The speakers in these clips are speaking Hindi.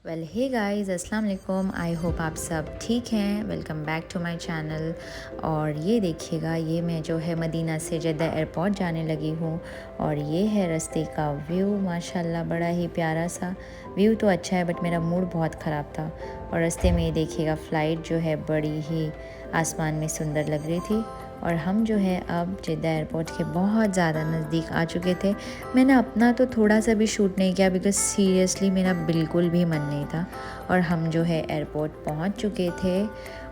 वेल हे गाइस अस्सलाम वालेकुम। आई होप आप सब ठीक हैं। Welcome back to my channel. और ये देखिएगा, ये मैं जो है मदीना से जद्दा एयरपोर्ट जाने लगी हूँ और ये है रास्ते का व्यू। माशाल्लाह बड़ा ही प्यारा सा व्यू तो अच्छा है, बट मेरा मूड बहुत ख़राब था। और रास्ते में ये देखिएगा फ़्लाइट जो है बड़ी ही आसमान में सुंदर लग रही थी। और हम जो है अब जद्दा एयरपोर्ट के बहुत ज़्यादा नज़दीक आ चुके थे। मैंने अपना तो थोड़ा सा भी शूट नहीं किया बिकॉज़ सीरियसली मेरा बिल्कुल भी मन नहीं था। और हम जो है एयरपोर्ट पहुंच चुके थे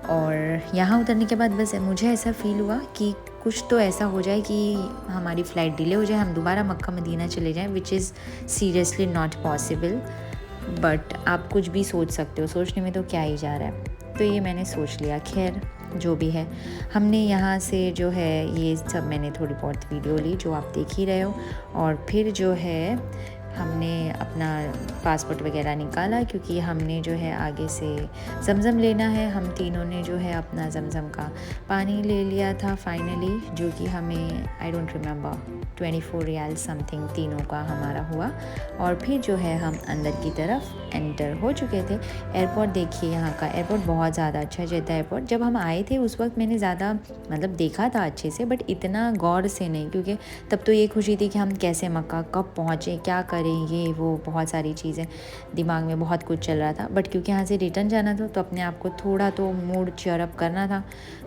और यहाँ उतरने के बाद बस मुझे ऐसा फ़ील हुआ कि कुछ तो ऐसा हो जाए कि हमारी फ़्लाइट डिले हो जाए, हम दोबारा मक्का मदीना चले जाएं, which is seriously not possible. But आप कुछ भी सोच सकते हो, सोचने में तो क्या ही जा रहा है। तो ये मैंने सोच लिया। खैर जो भी है, हमने यहाँ से जो है ये सब मैंने थोड़ी बहुत वीडियो ली जो आप देख ही रहे हो। और फिर जो है हमने अपना पासपोर्ट वगैरह निकाला क्योंकि हमने जो है आगे से जमज़म लेना है। हम तीनों ने जो है अपना जमज़म का पानी ले लिया था फाइनली, जो कि हमें आई डोंट रिमेंबर 24 रियाल समथिंग तीनों का हमारा हुआ। और फिर जो है हम अंदर की तरफ एंटर हो चुके थे। एयरपोर्ट देखिए, यहाँ का एयरपोर्ट बहुत ज़्यादा अच्छा है जद्दा एयरपोर्ट। जब हम आए थे उस वक्त मैंने ज़्यादा मतलब देखा था अच्छे से, बट इतना गौर से नहीं, क्योंकि तब तो ये खुशी थी कि हम कैसे मक्का कब पहुँचे, क्या करें, ये वो बहुत सारी चीज़ें दिमाग में बहुत कुछ चल रहा था। बट क्योंकि यहाँ से रिटर्न जाना था तो अपने आप को थोड़ा तो मूड चीयर अप करना था,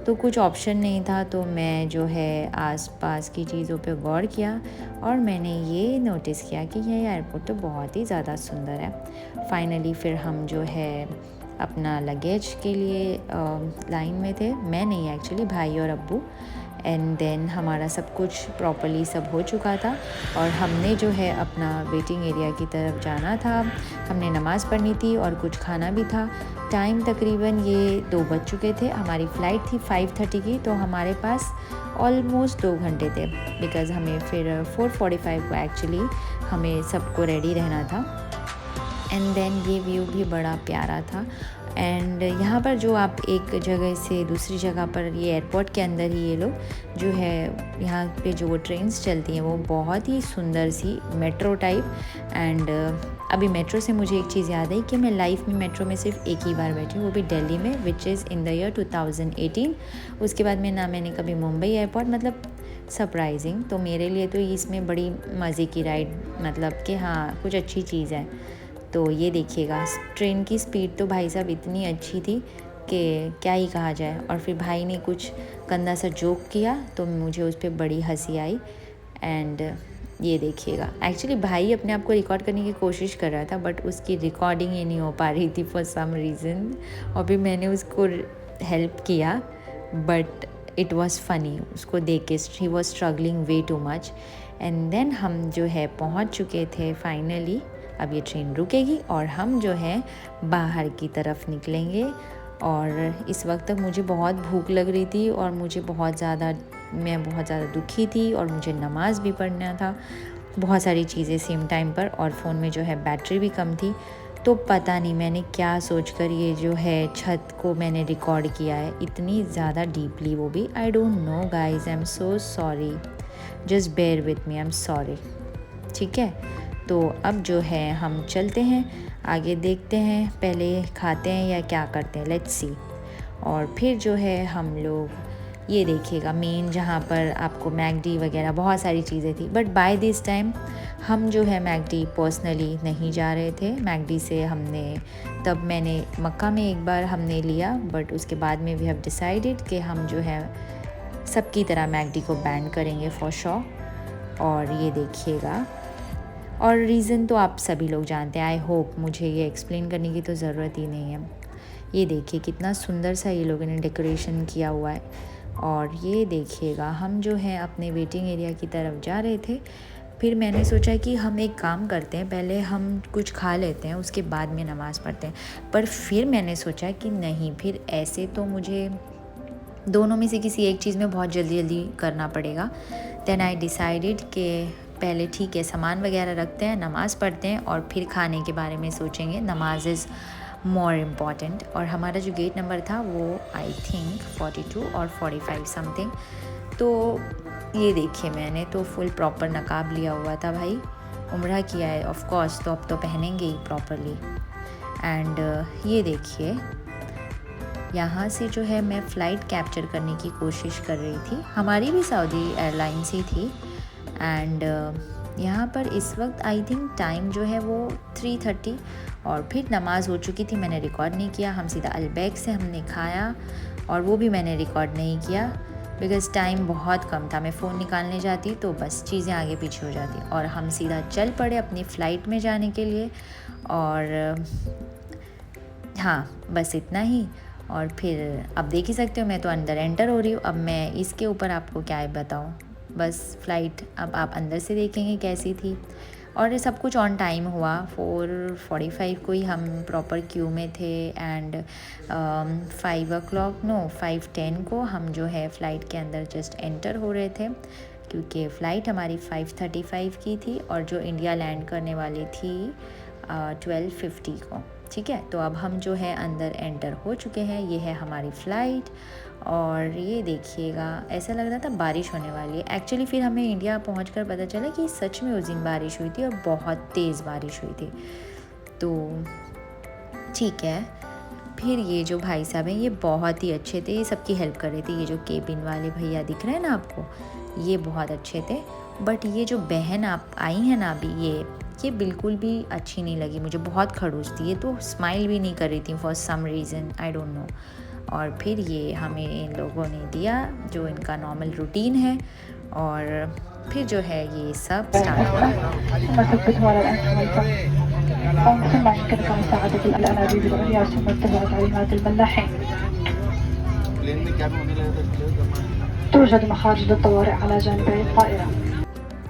तो कुछ ऑप्शन नहीं था। तो मैं जो है आसपास की चीज़ों पे गौर किया और मैंने ये नोटिस किया कि यह एयरपोर्ट तो बहुत ही ज़्यादा सुंदर है। फाइनली फिर हम जो है अपना लगेज के लिए लाइन में थे। मैं नहीं, एक्चुअली भाई और अब्बू। एंड देन हमारा सब कुछ प्रॉपर्ली सब हो चुका था और हमने जो है अपना वेटिंग एरिया की तरफ जाना था। हमने नमाज़ पढ़नी थी और कुछ खाना भी था। टाइम तकरीबन ये 2 बज चुके थे। हमारी फ़्लाइट थी 5:30 की, तो हमारे पास ऑलमोस्ट 2 घंटे थे बिकॉज़ हमें फिर 4:45 को एक्चुअली हमें सबको रेडी रहना था। एंड देन ये व्यू भी बड़ा प्यारा था। एंड यहाँ पर जो आप एक जगह से दूसरी जगह पर, ये एयरपोर्ट के अंदर ही ये लोग जो है यहाँ पे जो वो ट्रेन्स चलती हैं वो बहुत ही सुंदर सी मेट्रो टाइप। एंड अभी मेट्रो से मुझे एक चीज़ याद आई कि मैं लाइफ में मेट्रो में सिर्फ एक ही बार बैठी हूँ, वो भी दिल्ली में, which is in the year 2018। उसके बाद में ना मैंने कभी मुंबई एयरपोर्ट, मतलब सरप्राइजिंग। तो मेरे लिए तो इसमें बड़ी मज़े की राइड, मतलब कि हाँ कुछ अच्छी चीज़ है। तो ये देखिएगा, ट्रेन की स्पीड तो भाई साहब इतनी अच्छी थी कि क्या ही कहा जाए। और फिर भाई ने कुछ गंदा सा जोक किया तो मुझे उस पर बड़ी हंसी आई। एंड ये देखिएगा, एक्चुअली भाई अपने आप को रिकॉर्ड करने की कोशिश कर रहा था बट उसकी रिकॉर्डिंग ही नहीं हो पा रही थी फॉर सम रीज़न। और फिर मैंने उसको हेल्प किया बट इट वॉज़ फ़नी उसको देख के। He was struggling way too much. And then हम जो है पहुंच चुके थे फाइनली। अब ये ट्रेन रुकेगी और हम जो है बाहर की तरफ निकलेंगे। और इस वक्त तक मुझे बहुत भूख लग रही थी और मैं बहुत ज़्यादा दुखी थी और मुझे नमाज़ भी पढ़ना था, बहुत सारी चीज़ें सेम टाइम पर। और फ़ोन में जो है बैटरी भी कम थी। तो पता नहीं मैंने क्या सोचकर ये जो है छत को मैंने रिकॉर्ड किया है इतनी ज़्यादा डीपली, वो भी I don't know guys, I am so sorry, just bear with me, I am sorry. ठीक है, तो अब जो है हम चलते हैं आगे, देखते हैं पहले खाते हैं या क्या करते हैं, लेट्स सी। और फिर जो है हम लोग ये देखिएगा मेन जहाँ पर आपको मैकडी वगैरह बहुत सारी चीज़ें थी, बट बाय दिस टाइम हम जो है मैकडी पर्सनली नहीं जा रहे थे। मैकडी से तब मैंने मक्का में एक बार हमने लिया, बट उसके बाद में वी हैव डिसाइडेड कि हम जो है सबकी तरह मैकडी को बैन करेंगे फॉर श्योर। और ये देखिएगा, और रीज़न तो आप सभी लोग जानते हैं, आई होप मुझे ये एक्सप्लेन करने की तो ज़रूरत ही नहीं है। ये देखिए कितना सुंदर सा ये लोगों ने डेकोरेशन किया हुआ है। और ये देखिएगा हम जो है अपने वेटिंग एरिया की तरफ जा रहे थे। फिर मैंने सोचा कि हम एक काम करते हैं, पहले हम कुछ खा लेते हैं उसके बाद में नमाज़ पढ़ते हैं। पर फिर मैंने सोचा कि नहीं, फिर ऐसे तो मुझे दोनों में से किसी एक चीज़ में बहुत जल्दी जल्दी करना पड़ेगा। देन आई डिसाइडेड कि पहले ठीक है सामान वगैरह रखते हैं, नमाज़ पढ़ते हैं और फिर खाने के बारे में सोचेंगे। नमाज इज़ मोर इम्पॉर्टेंट। और हमारा जो गेट नंबर था वो आई थिंक 42 और 45 समथिंग। तो ये देखिए मैंने तो फुल प्रॉपर नकाब लिया हुआ था भाई, उम्रा किया है ऑफ कोर्स, तो अब तो पहनेंगे ही प्रॉपरली। एंड ये देखिए यहाँ से जो है मैं फ़्लाइट कैप्चर करने की कोशिश कर रही थी, हमारी भी सऊदी एयरलाइंस ही थी। एंड यहाँ पर इस वक्त आई थिंक टाइम जो है वो 3:30 और फिर नमाज़ हो चुकी थी। मैंने रिकॉर्ड नहीं किया, हम सीधा अलबैक से हमने खाया और वो भी मैंने रिकॉर्ड नहीं किया बिकॉज़ टाइम बहुत कम था। मैं फ़ोन निकालने जाती तो बस चीज़ें आगे पीछे हो जाती और हम सीधा चल पड़े अपनी फ़्लाइट में जाने के लिए। और हाँ, बस इतना ही। और फिर अब देख ही सकते हो मैं तो अंदर एंटर हो रही हूँ। अब मैं इसके ऊपर आपको क्या बताऊँ, बस फ़्लाइट अब आप अंदर से देखेंगे कैसी थी। और ये सब कुछ ऑन टाइम हुआ, 4:45 को ही हम प्रॉपर क्यू में थे। एंड 5:10 को हम जो है फ़्लाइट के अंदर जस्ट एंटर हो रहे थे क्योंकि फ़्लाइट हमारी 5:35 की थी और जो इंडिया लैंड करने वाली थी 12:50 को। ठीक है, तो अब हम जो है अंदर एंटर हो चुके हैं। ये है हमारी फ़्लाइट और ये देखिएगा ऐसा लग रहा था बारिश होने वाली है। एक्चुअली फिर हमें इंडिया पहुंचकर पता चला कि सच में उस दिन बारिश हुई थी और बहुत तेज़ बारिश हुई थी। तो ठीक है, फिर ये जो भाई साहब हैं ये बहुत ही अच्छे थे, ये सबकी हेल्प कर रहे थे। ये जो केबिन वाले भैया दिख रहे हैं ना आपको, ये बहुत अच्छे थे। बट ये जो बहन आप आई हैं ना अभी, ये बिल्कुल भी अच्छी नहीं लगी मुझे, बहुत खड़ूस थी। ये तो स्माइल भी नहीं कर रही थी for some reason, I don't know. और फिर ये हमें इन लोगों ने दिया जो इनका नॉर्मल रूटीन है और फिर जो है ये सब स्टार्ट हुआ।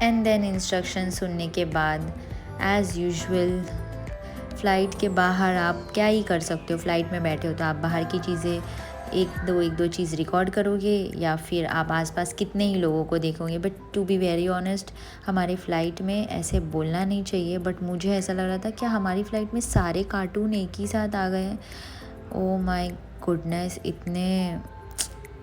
एंड देन इंस्ट्रक्शन सुनने के बाद एज़ यूजुअल फ़्लाइट के बाहर आप क्या ही कर सकते हो, फ़्लाइट में बैठे हो तो आप बाहर की चीज़ें एक दो चीज़ रिकॉर्ड करोगे या फिर आप आसपास कितने ही लोगों को देखोगे। But to be very honest हमारी फ़्लाइट में ऐसे बोलना नहीं चाहिए, बट मुझे ऐसा लग रहा था क्या हमारी फ़्लाइट में सारे कार्टून एक ही साथ आ गए हैं। ओ माय गुडनेस, इतने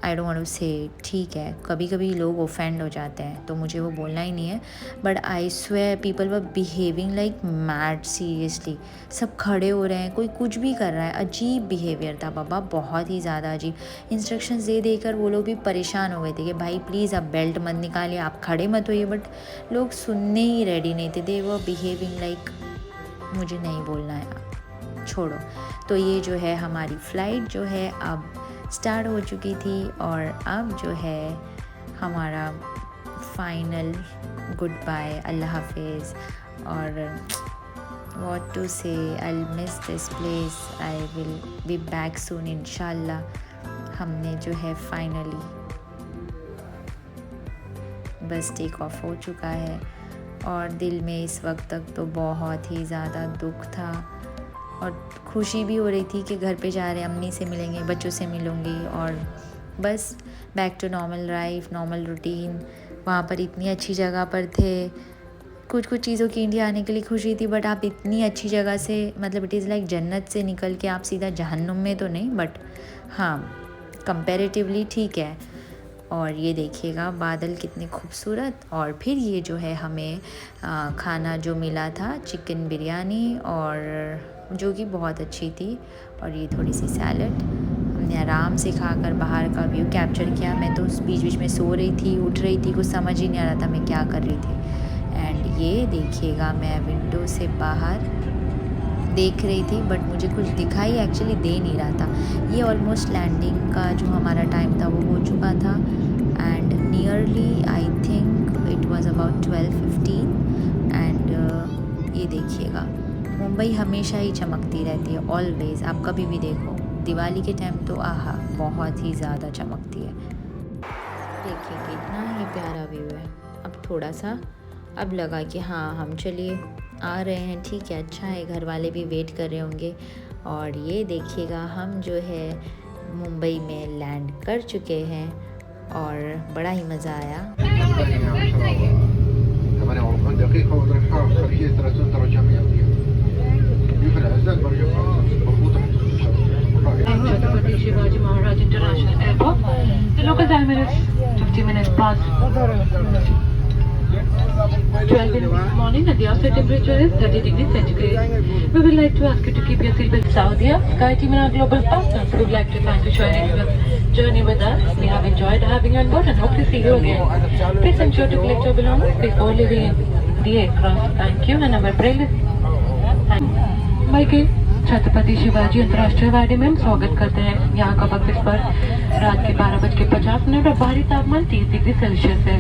आई डोंट वांट टू से। ठीक है, कभी कभी लोग ऑफेंड हो जाते हैं तो मुझे वो बोलना ही नहीं है, but I swear people were behaving like mad. Seriously सब खड़े हो रहे हैं, कोई कुछ भी कर रहा है। अजीब बिहेवियर था बाबा, बहुत ही ज़्यादा अजीब। इंस्ट्रक्शंस दे देकर वो लोग भी परेशान हो गए थे कि भाई प्लीज़ आप बेल्ट मत निकालिए, आप खड़े मत होइए, बट लोग सुनने ही रेडी नहीं थे। दे वर बिहेविंग लाइक मुझे नहीं बोलना है, छोड़ो। तो ये जो है हमारी फ़्लाइट जो है अब स्टार्ट हो चुकी थी और अब जो है हमारा फाइनल गुड बाय, अल्लाह हाफिज़। और व्हाट टू से, I miss this place, I will be back soon इंशाल्लाह। हमने जो है फाइनली बस टेक ऑफ हो चुका है और दिल में इस वक्त तक तो बहुत ही ज़्यादा दुख था और खुशी भी हो रही थी कि घर पे जा रहे हैं, अम्मी से मिलेंगे, बच्चों से मिलूँगी और बस back to normal life, normal routine. वहाँ पर इतनी अच्छी जगह पर थे, कुछ चीज़ों की इंडिया आने के लिए खुशी थी, बट आप इतनी अच्छी जगह से, मतलब इट इज़ लाइक जन्नत से निकल के आप सीधा जहन्नुम में तो नहीं, बट हाँ कंपैरेटिवली ठीक है। और ये देखिएगा बादल कितने खूबसूरत। और फिर ये जो है हमें खाना जो मिला था चिकन बिरयानी और जो कि बहुत अच्छी थी, और ये थोड़ी सी सैलड। हमने आराम से खाकर बाहर का व्यू कैप्चर किया। मैं तो बीच में सो रही थी, उठ रही थी, कुछ समझ ही नहीं आ रहा था मैं क्या कर रही थी। एंड ये देखिएगा मैं विंडो से बाहर देख रही थी बट मुझे कुछ दिखाई एक्चुअली दे नहीं रहा था। ये ऑलमोस्ट लैंडिंग का जो हमारा टाइम था वो हो चुका था and nearly I think it was about 12:15। And ये देखिएगा मुंबई हमेशा ही चमकती रहती है, ऑलवेज़। आप कभी भी देखो, दिवाली के टाइम तो आहा बहुत ही ज़्यादा चमकती है। देखिए कितना ही प्यारा व्यू है। अब थोड़ा सा अब लगा कि हाँ हम चलिए आ रहे हैं, ठीक है, अच्छा है, घर वाले भी वेट कर रहे होंगे। और ये देखिएगा हम जो है मुंबई में लैंड कर चुके हैं और बड़ा ही मज़ा आया। Shivaji Maharaj international airport, the local time is 50 minutes past. 12 in this morning and the outside temperature is 30 degrees centigrade. We would like to ask you to keep your seatbelt. Saudia, Sky Team and our global partners would like to thank you for sharing your journey with us. We have enjoyed having you on board and hope to see you again. Please ensure to collect your belongings before leaving the aircraft. Thank you and our playlist. माइके छत्रपति शिवाजी अंतर्राष्ट्रीय हवाई में हम स्वागत करते हैं। यहाँ का वक्त इस पर रात के 12:50 और बाहरी तापमान 30 डिग्री सेल्सियस है।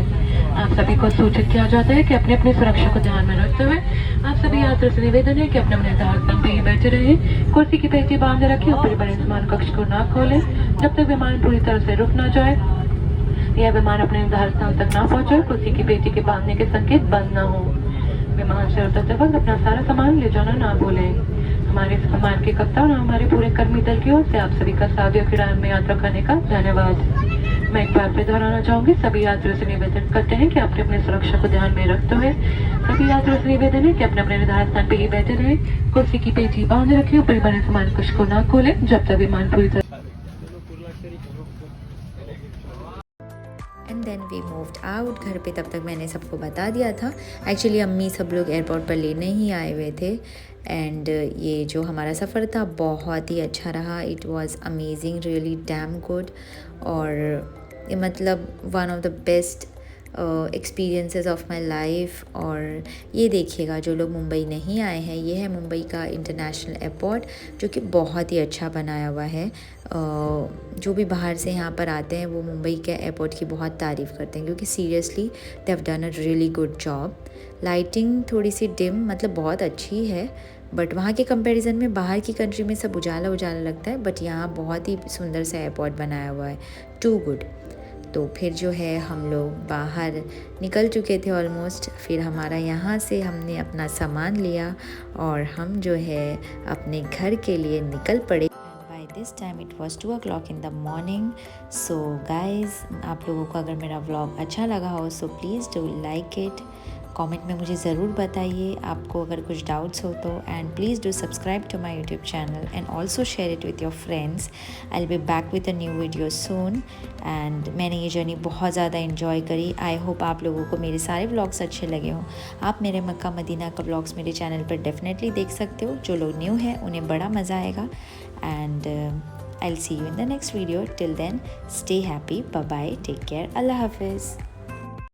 आप सभी को सूचित किया जाता है कि अपने अपनी सुरक्षा को ध्यान में रखते हुए आप सभी यात्रियों से निवेदन है कि अपने अपने स्थान पर ही बैठे रहे, कुर्सी की पेटी बांध रखें, ऊपरी बड़े विमान कक्ष को ना खोलें जब तक विमान पूरी तरह से रुक न जाए। यह विमान अपने निर्धारित स्थान तक ना पहुंचे, कुर्सी की पेटी के बांधने के संकेत बंद न हो। विमान से उतरते वक्त अपना सारा सामान ले जाना ना भूलें। हमारे विमान के कप्तान और हमारे पूरे कर्मी दल की ओर से आप सभी का सऊदी किराए में यात्रा करने का धन्यवाद। मैं एक बार फिर दोहराना चाहूंगी, सभी यात्रियों से निवेदन करते हैं कि अपने अपने सुरक्षा को ध्यान में रखते हुए सभी यात्रियों से निवेदन है कि अपने अपने निर्धारित स्थान पर ही बैठे रहे, कुर्सी की पेटी बांध रखें, ऊपरी बने सामान कक्ष को ना खोलें जब तक विमान पूरी तरह। And then we moved out. घर पे तब तक मैंने सबको बता दिया था। एक्चुअली अम्मी सब लोग एयरपोर्ट पर लेने ही आए हुए थे। एंड ये जो हमारा सफ़र था बहुत ही अच्छा रहा। It was amazing, really damn good. और ये मतलब one of the best experiences of my life. और ये देखिएगा, जो लोग मुंबई नहीं आए हैं, ये है मुंबई का इंटरनेशनल एयरपोर्ट जो कि बहुत ही अच्छा बनाया हुआ है। जो भी बाहर से यहाँ पर आते हैं वो मुंबई के एयरपोर्ट की बहुत तारीफ़ करते हैं क्योंकि seriously they have done a really good job. Lighting थोड़ी सी डिम, मतलब बहुत अच्छी है, बट वहाँ के कंपैरिजन में बाहर की कंट्री में सब उजाला उजाला लगता है, बट यहाँ बहुत ही सुंदर सा एयरपोर्ट बनाया हुआ है, टू गुड। तो फिर जो है हम लोग बाहर निकल चुके थे ऑलमोस्ट। फिर हमारा यहाँ से हमने अपना सामान लिया और हम जो है अपने घर के लिए निकल पड़े। By this time it was 2 o'clock in the morning। So guys, आप लोगों को अगर मेरा व्लॉग अच्छा लगा हो so please do like it. Comment में मुझे ज़रूर बताइए आपको अगर कुछ डाउट्स हो तो। And please do subscribe to my YouTube channel and also share it with your friends. I will be back with a new video soon. And मैंने ये जर्नी बहुत ज़्यादा इन्जॉय करी। आई होप आप लोगों को मेरे सारे व्लॉग्स अच्छे लगे हों। आप मेरे मक्का मदीना का व्लॉग्स मेरे चैनल पर डेफिनेटली देख सकते हो। जो लोग न्यू हैं उन्हें बड़ा मज़ा आएगा। And I will see you in the next video. Till then stay happy, bye bye, take care, अल्लाह हाफिज़।